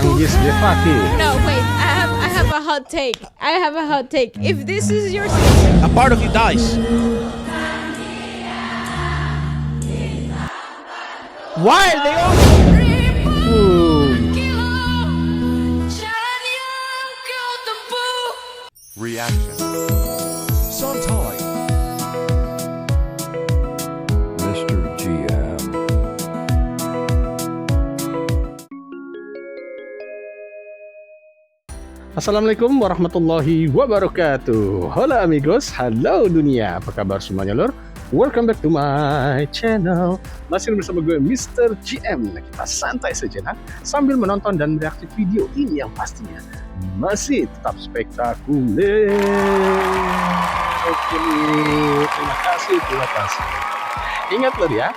Anggis Devaki. No, wait. I have a hot take. If this is your A part of you dies. Why are they all? Reaction. Sometime. Mr. GM. Assalamualaikum warahmatullahi wabarakatuh. Halo amigos, halo dunia. Apa kabar semuanya lor? Welcome back to my channel. Masih bersama gue Mr. GM. Nah, kita santai sejenak sambil menonton dan mereaksi video ini yang pastinya masih tetap spektakuler. Oke, terima kasih. Ingat lor ya,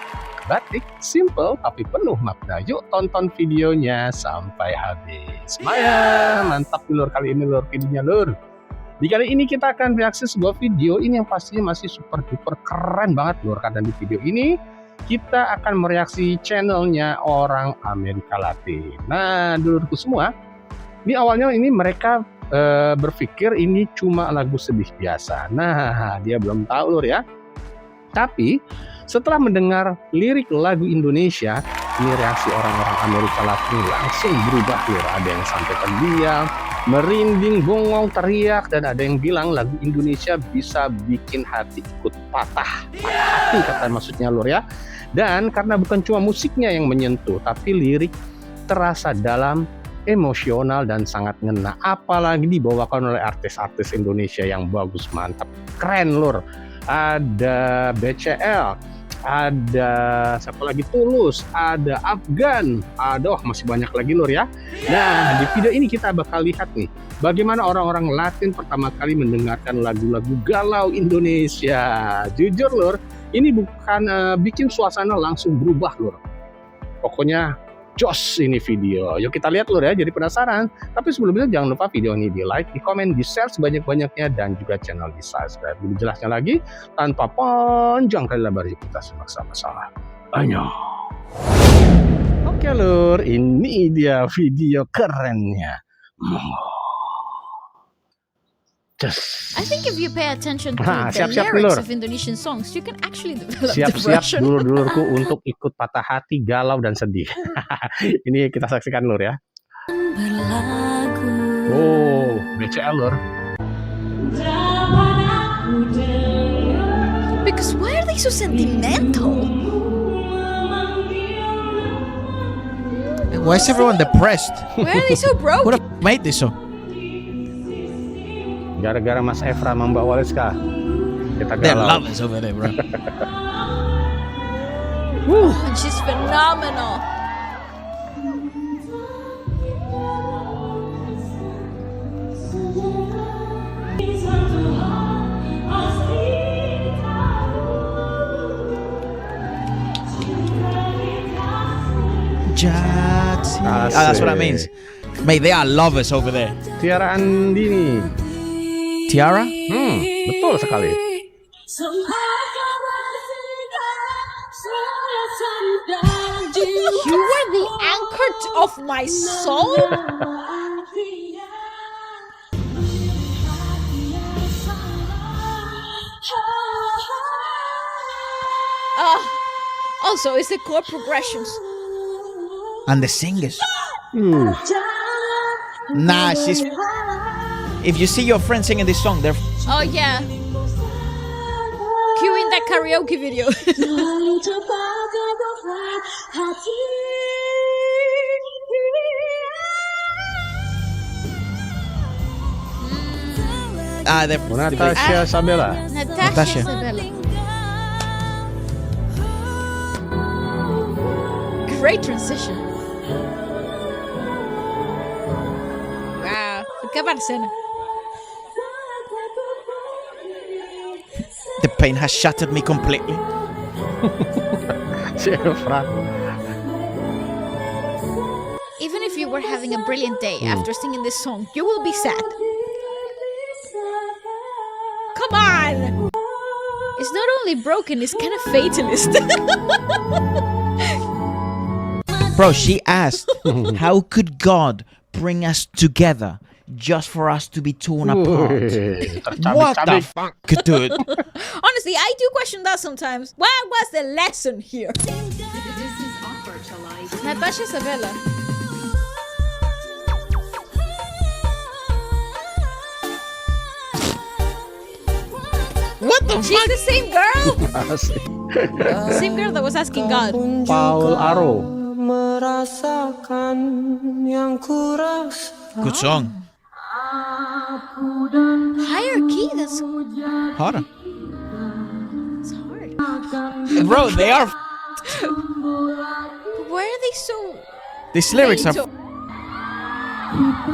batik simple tapi penuh makna. Yuk tonton videonya sampai habis. Maya, mantap lur kali ini lur videonya lur. Di kali ini kita akan reaksi sebuah video ini yang pastinya masih super duper keren banget lur. Karena di video ini kita akan mereaksi channelnya orang Amerika Latin. Nah dulurku semua, ini awalnya ini mereka berpikir ini cuma lagu sedih biasa. Nah dia belum tahu lur ya. Tapi setelah mendengar lirik lagu Indonesia, ini reaksi orang-orang Amerika Latin langsung berubah lur. Ada yang sampai terdiam, merinding, bongong, teriak, dan ada yang bilang lagu Indonesia bisa bikin hati ikut patah hati kata maksudnya lur ya. Dan karena bukan cuma musiknya yang menyentuh, tapi lirik terasa dalam, emosional, dan sangat ngena. Apalagi dibawakan oleh artis-artis Indonesia yang bagus, mantap, keren lur. Ada BCL, ada siapa lagi, Tulus, ada Afgan, ada masih banyak lagi lur ya. Nah di video ini kita bakal lihat nih bagaimana orang-orang Latin pertama kali mendengarkan lagu-lagu galau Indonesia. Jujur lur, ini bukan bikin suasana langsung berubah lur. Pokoknya jos ini video. Yuk kita lihat lur ya, jadi penasaran. Tapi sebelumnya jangan lupa video ini di like, di komen, di share sebanyak-banyaknya, dan juga channel di subscribe. Lebih jelasnya lagi, tanpa panjang kali lebar, kita simak sama-sama. Ayo. Oke lur, ini dia video kerennya. I think if you pay attention to the siap-siap lyrics lur. of Indonesian songs, you can actually develop Siap-siap depression. dulur-dulurku untuk ikut patah hati, galau, dan sedih. Ini kita saksikan lur ya. Oh, BCL lur. Because why are they so sentimental? Why is everyone depressed? Why are they so Who broken? the made this song? Gara-gara Mas Efra membawa Waleska, kita They're galau. lovers over there, bro. Oh, she's phenomenal. That's what that means. Mate, they are lovers over there. Tiara Andini. Tiara? Betul sekali. You were the anchor of my soul. Also, it's the chord progressions. And the singers. Hmm. Nah, she's... If you see your friend singing this song, they're... Oh yeah. Cue in that karaoke video. they're... Natasha Sabella. Natasha Sabella. Great transition. Wow, acabar cena. The pain has shattered me completely. Si Efra. Even if you were having a brilliant day after singing this song, you will be sad. Come on! It's not only broken, it's kind of fatalist. Bro, she asked, how could God bring us together just for us to be torn apart? What the fuck, dude? Honestly, I do question that sometimes. What was the lesson here? Natasha Sabella. What the She's the same girl. Asik. Same girl that was asking God. Paul Aro. Merasakan yang kurasa. Good song. Higher key. That's Harder. it's hard. Bro, they are. Why are they so? These lyrics are. so-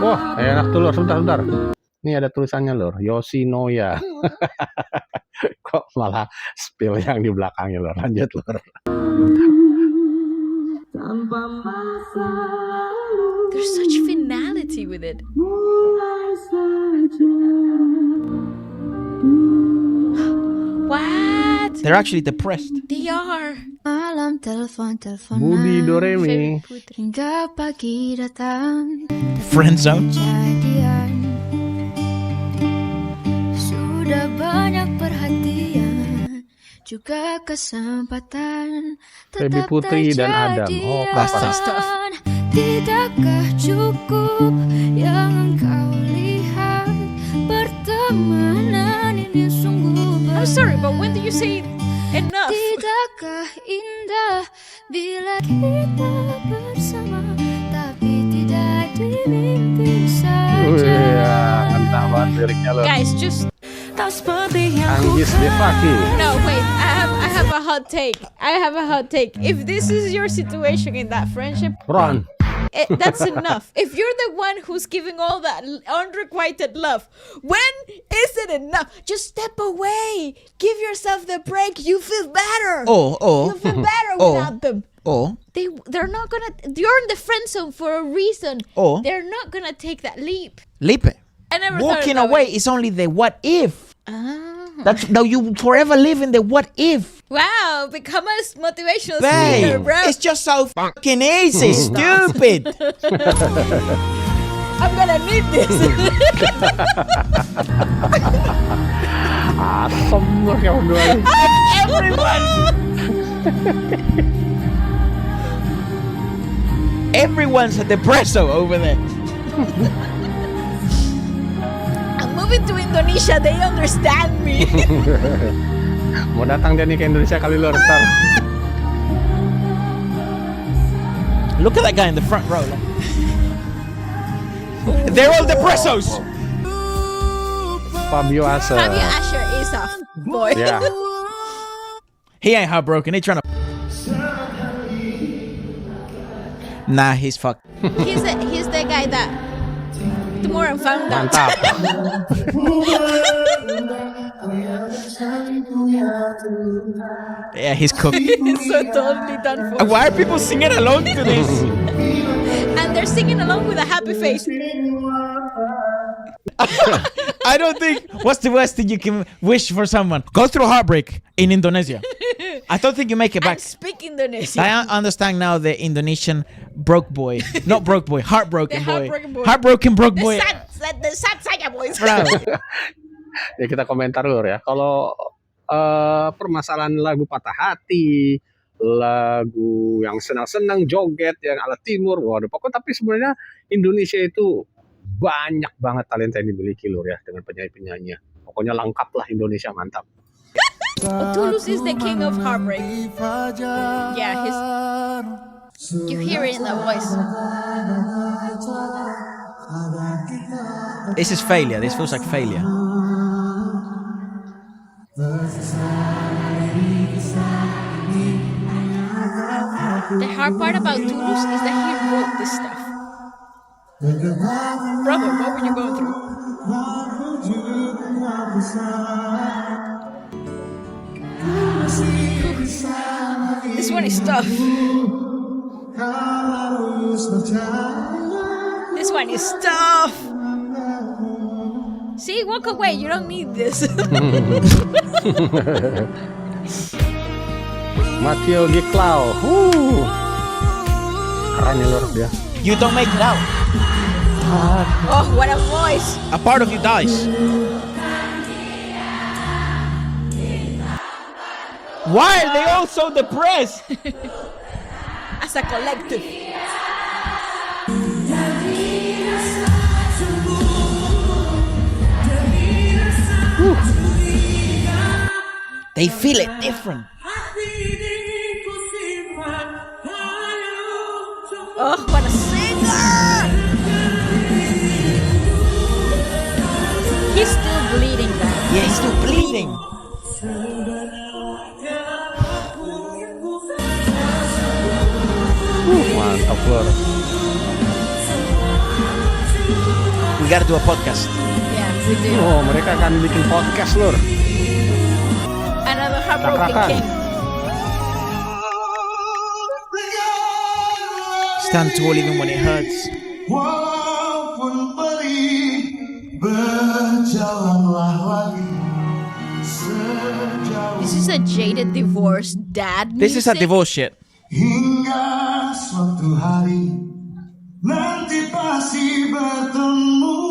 Wah, enak tuh lor. Sebentar. Ini ada tulisannya lor. Yoshinoya. Kok malah spill yang di belakangnya lor. Lanjut lor. There's such finality with it. What? They're actually depressed. They are. Malam telepon-teleponan Budi Doremi. hingga pagi datang Friend zone. kejadian. Sudah banyak perhatian juga kesempatan Baby tetap Putri dan Adam. terjadi Oh, Basta. alasan. Tidakkah cukup yang engkau lihat? Pertemanan ini sungguh I'm sorry, but when do you say enough? Tidakkah indah bila kita bersama, tapi tidak di mimpi Wih, saja. ngentah banget liriknya lor. Guys, just Tak seperti yang Anggis Devaki. no. Wait, I have a hot take. I have a hot take. If this is your situation in that friendship, Ron. that's enough. If you're the one who's giving all that unrequited love, when is it enough? Just step away. Give yourself the break. You feel better. You feel better without them. They're not gonna. You're in the friend zone for a reason. Or- They're not gonna take that leap. Leap. I never thought Walking of that away way. is only the what if. Ah. That's now you forever live in the what if. Wow, become a motivational speaker, Babe, bro. it's just so fucking easy, stupid. I'm gonna need this. Asem lor kamu berdua. Everyone. Everyone's a depresso over there. I'm moving to Indonesia. They understand me. Mau datang dia nih ke Indonesia kali lor ntar. Look at that guy in the front row. They're all depressos. Fabio Asa. Fabio Asher is a boy. Ya. He ain't heartbroken. He trying to. Nah, he's fucked. He's the guy that tomorrow found out. Mantap. Yeah, he's cooked. It's so totally done for. Why are people singing along to this? And they're singing along with a happy face. I don't think. What's the worst thing you can wish for someone? Go through heartbreak in Indonesia. I don't think you make it And back. speak Indonesian. I understand now the Indonesian broke boy, not broke boy, heartbroken The boy, heartbroken boy. heartbroken broke The boy. sad saga boys. Bro, Ya kita komentar lor ya. Kalau permasalahan lagu patah hati, lagu yang senang-senang joget yang ala timur, waduh pokoknya tapi sebenarnya Indonesia itu banyak banget talenta yang dimiliki lor ya dengan penyanyi-penyanyinya. Pokoknya lengkap lah Indonesia, mantap. Tulus is the king of heartbreak. Yeah, you hear it in the voice. this is failure. This feels like failure. The hard part about Tulus is that he wrote this stuff. Brother, what were you going through? This one is tough. This one is tough. See, walk away. You don't need this. Matteo Giclau. Keren ya Lur dia. You don't make it out. Oh, what a voice! A part of you dies. Why are they all so depressed? As a collective. They feel it different. Oh, what a singer! He's still bleeding, guys. Yeah, he's still bleeding. Mantap Lur. We gotta do a podcast. Yeah, we do. Oh, mereka akan bikin podcast Lur. Another heartbroken Takrakan. king. Stand tall even when it hurts. Walaupun perih, berjalanlah lagi sejauh This is a jaded divorced dad music. This is a divorce shit. hingga suatu hari nanti pasti bertemu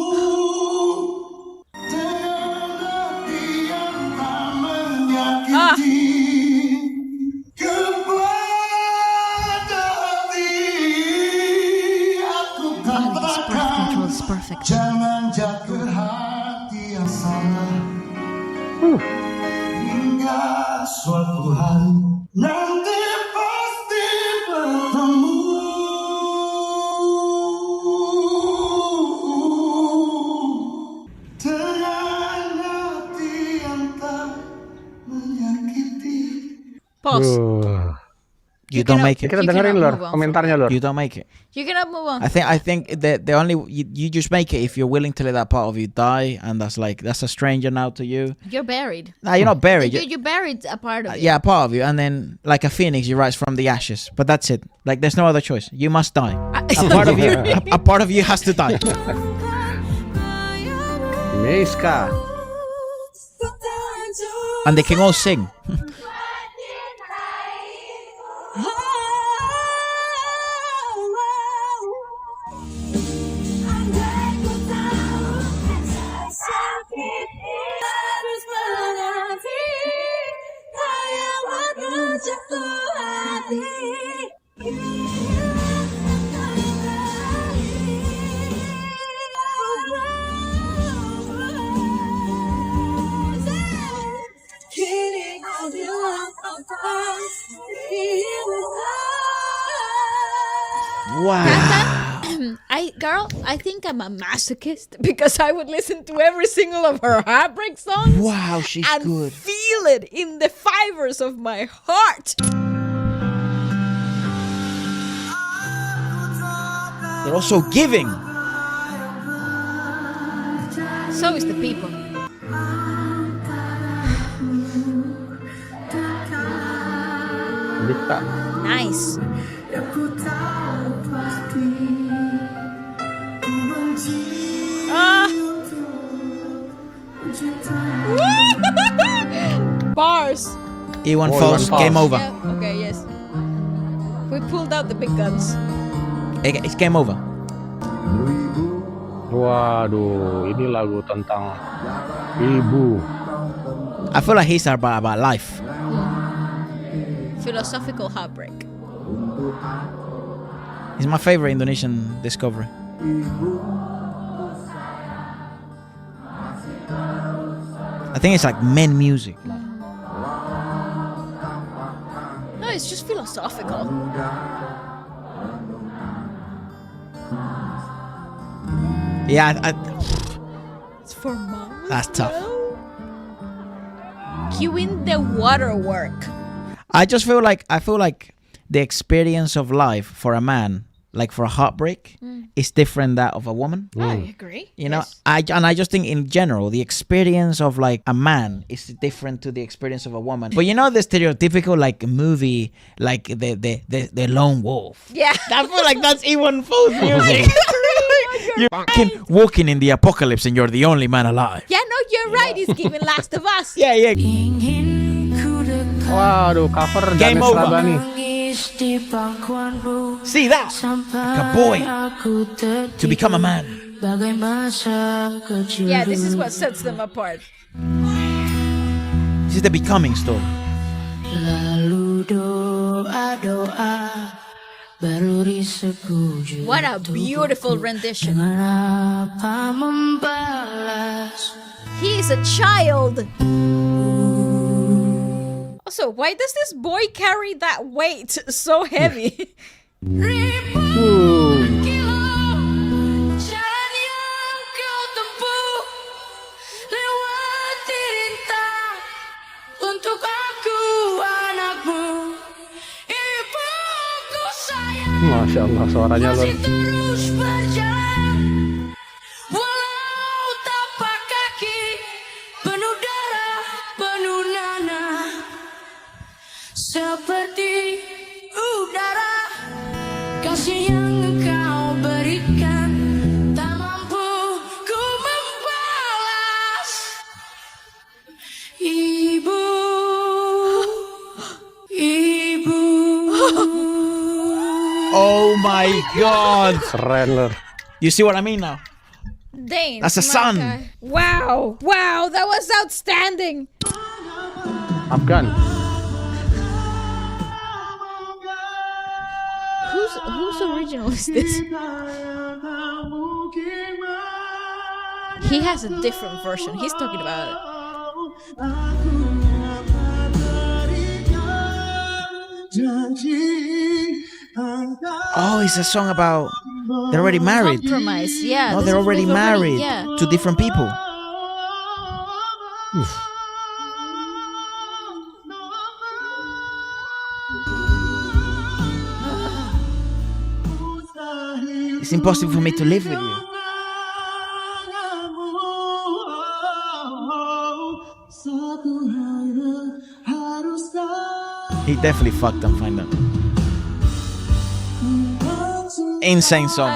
dengan hati yang tak menyakiti kepada hati aku katakan. It's perfect. Jangan jatuh hati yang salah hingga suatu hari nanti pasti bertemu dengan hati yang tak menyakiti. Pause. You don't make it. Kita You dengerin cannot Lur move on. komentarnya Lur. You don't make it. You cannot move on. I think the only you just make it if you're willing to let that part of you die, and that's a stranger now to you. You're buried. Nah, you're not buried. You buried a part of it. Yeah, a part of you, and then like a phoenix, you rise from the ashes. But that's it. Like there's no other choice. You must die. A part of you, a part of you has to die. Meiska. And they can all sing. Wow. I think I'm a masochist because I would listen to every single of her heartbreak songs Wow, she's and good. feel it in the fibers of my heart. They're also giving. So is the people. Dikta. Nice. Ah. Bars. E1 Oh, falls. E1 Game falls. over. Yeah, okay, yes. We pulled out the big guns. It's game over. Waduh, ini lagu tentang ibu. I feel like he's about life. Philosophical heartbreak. He's my favorite Indonesian discovery. I think it's like men music. No, it's just philosophical. Yeah, It's for mom. That's tough. Cueing the waterwork. I feel like the experience of life for a man, like for a heartbreak, is different that of a woman. I agree. You know, Yes. I just think in general the experience of like a man is different to the experience of a woman. But you know the stereotypical like movie, like the lone wolf. Yeah. I feel like that's E1 Falls music. You're fucking walking in the apocalypse and you're the only man alive. Yeah, no, you're right. He's giving Last of Us. Yeah, yeah. Waduh, cover Game Ganesh over. Rabani. See that? Like a boy to become a man. Yeah, this is what sets them apart. This is the becoming story. What a beautiful rendition. He is a child. Also, why does this boy carry that weight so heavy? Masya Allah, suaranya Lur. Terus berjalan walau tapak kaki penuh darah penuh nanah seperti udara kasih yang engkau berikan tak mampu ku membalas ibu. Oh my God! Keren Lur. You see what I mean now? Dane, That's a my son. guy. Wow, that was outstanding. Afgan. Whose original is this? He has a different version. He's talking about it. Oh, it's a song about they're already married. Compromise, yeah. No, this they're is already married yeah. to different people. It's impossible for me to live with you. He definitely fucked them, find them. Insane song.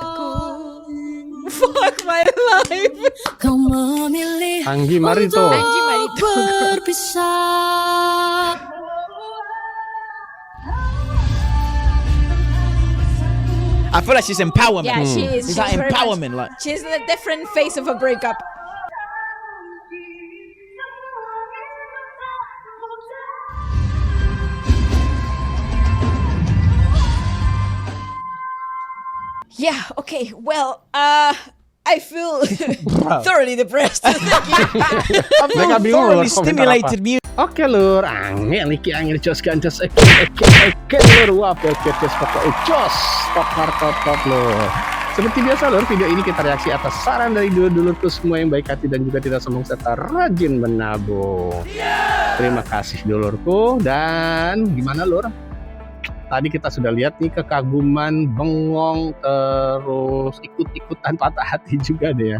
Fuck my life. Kau memilih Anggi Marito. Angie Marito. berpisah. I feel like she's empowerment. Yeah, she is. It's like She's very much- empowerment. Like She's in a different phase of a breakup. Yeah, okay, well, I feel thoroughly depressed. Thank you. Mereka bingung thoroughly Lur, komentar stimulated apa. music. Oke Lur, angin liki angin jos gantos oke Lur, wapel podcast pokok jos top Lur. Seperti biasa Lur, video ini kita reaksi atas saran dari dulur-dulurku semua yang baik hati dan juga tidak sombong serta rajin menabung. Terima kasih dulurku. Dan gimana Lur? Tadi kita sudah lihat nih kekaguman, bengong, terus ikut-ikutan patah hati juga deh ya.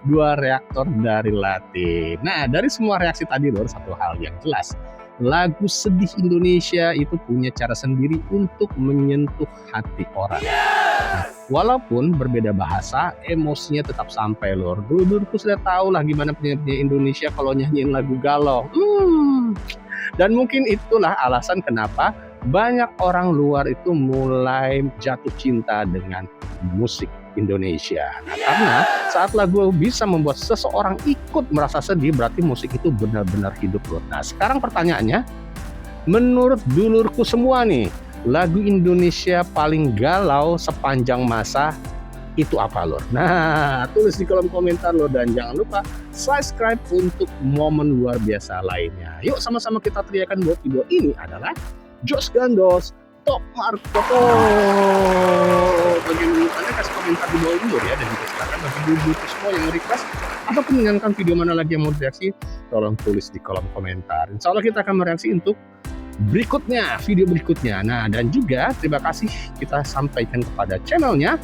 2 reaktor dari Latin. Nah, dari semua reaksi tadi Lur, satu hal yang jelas. Lagu sedih Indonesia itu punya cara sendiri untuk menyentuh hati orang. Nah, walaupun berbeda bahasa, emosinya tetap sampai Lur. Dulurku sudah tahu lah gimana penyanyi Indonesia kalau nyanyiin lagu galau. Dan mungkin itulah alasan kenapa banyak orang luar itu mulai jatuh cinta dengan musik Indonesia. Nah, karena saat lagu bisa membuat seseorang ikut merasa sedih, berarti musik itu benar-benar hidup Lur. Nah, sekarang pertanyaannya, menurut dulurku semua nih, lagu Indonesia paling galau sepanjang masa itu apa Lur? Nah, tulis di kolom komentar Lur, dan jangan lupa subscribe untuk momen luar biasa lainnya. Yuk sama-sama kita teriakan bahwa video ini adalah Jos Gandos Top Markoto. Bagi Anda kasih komentar di bawah ini Lur ya, dan juga silakan bagi dulur semua yang request ataupun menyanyikan video mana lagi yang mau direaksi, tolong tulis di kolom komentar. Insya Allah kita akan mereaksi untuk berikutnya, video berikutnya. Nah, dan juga terima kasih kita sampaikan kepada channelnya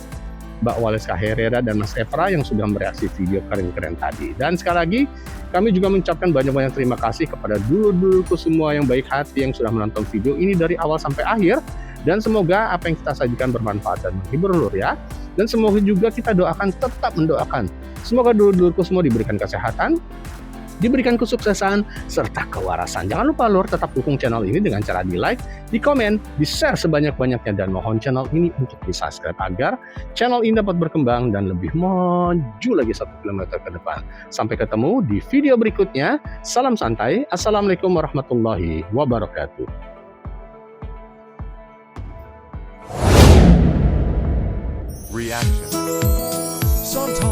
Mbak Waleska Herrera dan Mas Evra yang sudah mereaksi video keren-keren tadi. Dan sekali lagi kami juga mengucapkan banyak-banyak terima kasih kepada dulur-dulurku semua yang baik hati yang sudah menonton video ini dari awal sampai akhir. Dan semoga apa yang kita sajikan bermanfaat dan menghibur Lur ya. Dan semoga juga kita doakan, tetap mendoakan, semoga dulur-dulurku semua diberikan kesehatan, diberikan kesuksesan serta kewarasan. Jangan lupa lur, tetap dukung channel ini dengan cara di like, di komen, di share sebanyak-banyaknya, dan mohon channel ini untuk di subscribe agar channel ini dapat berkembang dan lebih maju lagi 1 kilometer ke depan. Sampai ketemu di video berikutnya. Salam santai. Assalamualaikum warahmatullahi wabarakatuh. Reaction. Sometimes